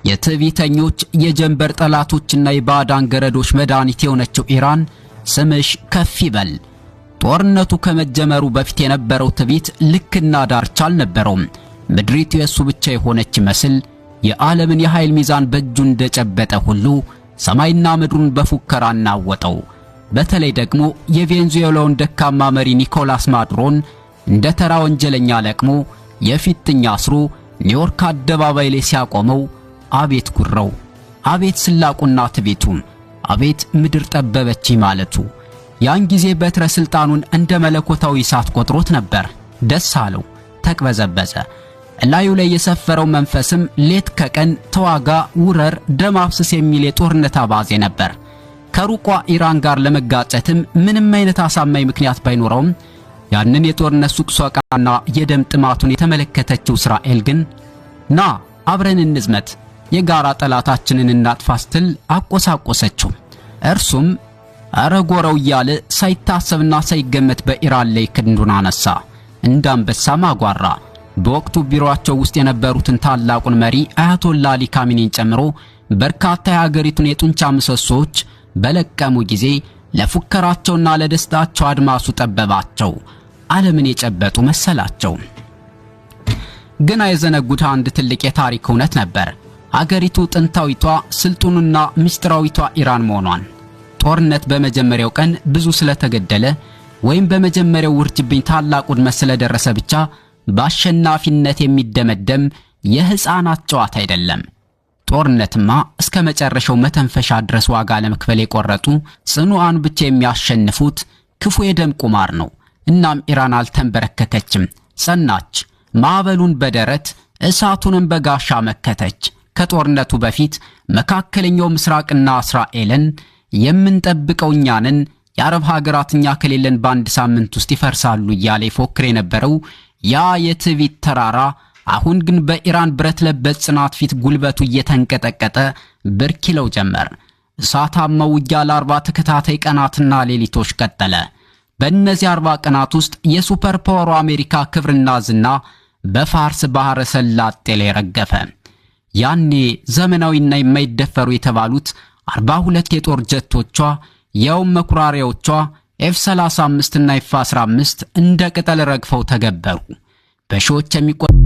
የትዕቢተኞች የጀንበር ጠላቶችና የባዕዳን ገረዶች መድኃኒት የሆነችው ኢራን ስምሽ ከፍ ይበል። ጦርነቱ ከመጀመሩ በፊት የነበረው ትዕቢት ልክና ዳርቻ አልነበረውም። ምድሪቱ የሱ ብቻ የሆነች ይመስል የዓለምን የኃይል ሚዛን በእጁ እንደጨበጠ ሁሉ ሰማይና ምድሩን በፉከራ አናወጠው። በተለይ ደግሞ የቬንዙዌላውን ደካማ መሪ ኒኮላስ ማዱሮን እንደ ተራ ወንጀለኛ ለቅሞ የፊትኛ አስሮ ኒውዮርክ አደባባይ ላይ ሲያቆመው አቤት ጉራው፣ አቤት ስላቁና ትዕቢቱ፣ አቤት ምድር ጠበበች ማለቱ። ያን ጊዜ በትረ ስልጣኑን እንደ መለኮታዊ እሳት ቆጥሮት ነበር። ደስ አለው፣ ተቅበዘበዘ። እላዩ ላይ የሰፈረው መንፈስም ሌት ከቀን ተዋጋ፣ ውረር፣ ደም አፍስስ የሚል የጦርነት አባዜ ነበር። ከሩቋ ኢራን ጋር ለመጋጨትም ምንም አይነት አሳማኝ ምክንያት ባይኖረውም ያንን የጦርነት ሱቅሷቃና የደም ጥማቱን የተመለከተችው እስራኤል ግን ና አብረን እንዝመት፣ የጋራ ጠላታችንን እናጥፋ ስትል አቆሳቆሰችው። እርሱም አረጎረው እያለ ሳይታሰብና ሳይገመት በኢራን ላይ ክንዱን አነሳ። እንዳንበሳም አጓራ። በወቅቱ ቢሮአቸው ውስጥ የነበሩትን ታላቁን መሪ አያቶላ አሊ ካሚኒን ጨምሮ በርካታ የሀገሪቱን የጡንቻ ምሰሶች በለቀሙ ጊዜ ለፉከራቸውና ለደስታቸው አድማሱ ጠበባቸው። ዓለምን የጨበጡ መሰላቸው። ግን አይዘነጉት አንድ ትልቅ የታሪክ እውነት ነበር። አገሪቱ ጥንታዊቷ ስልጡንና ምስጢራዊቷ ኢራን መሆኗን። ጦርነት በመጀመሪያው ቀን ብዙ ስለተገደለ ወይም በመጀመሪያው ውርጅብኝ ታላቅ ውድመት ስለደረሰ ብቻ በአሸናፊነት የሚደመደም የሕፃናት ጨዋታ አይደለም። ጦርነትማ እስከ መጨረሻው መተንፈሻ ድረስ ዋጋ ለመክፈል የቆረጡ ጽኑዓን ብቻ የሚያሸንፉት ክፉ የደም ቁማር ነው። እናም ኢራን አልተንበረከከችም፣ ጸናች። ማዕበሉን በደረት እሳቱንም በጋሻ መከተች። ከጦርነቱ በፊት መካከለኛው ምስራቅና እስራኤልን የምንጠብቀው እኛንን፣ የአረብ ሀገራት እኛ ከሌለን በአንድ ሳምንት ውስጥ ይፈርሳሉ እያለ ይፎክር የነበረው ያ የትዕቢት ተራራ አሁን ግን በኢራን ብረት ለበስ ጽናት ፊት ጉልበቱ እየተንቀጠቀጠ ብርክ ይለው ጀመር። እሳታማው ውጊያ ለ40 ተከታታይ ቀናትና ሌሊቶች ቀጠለ። በእነዚህ 40 ቀናት ውስጥ የሱፐር ፓወሩ አሜሪካ ክብርና ዝና በፋርስ ባህረ ሰላጤ ላይ ረገፈ። ያኔ ዘመናዊና የማይደፈሩ የተባሉት 42 የጦር ጀቶቿ፣ የውም መኩራሪያዎቿ F-35 እና F-15 እንደ ቅጠል ረግፈው ተገበሩ። በሺዎች የሚቆጠሩ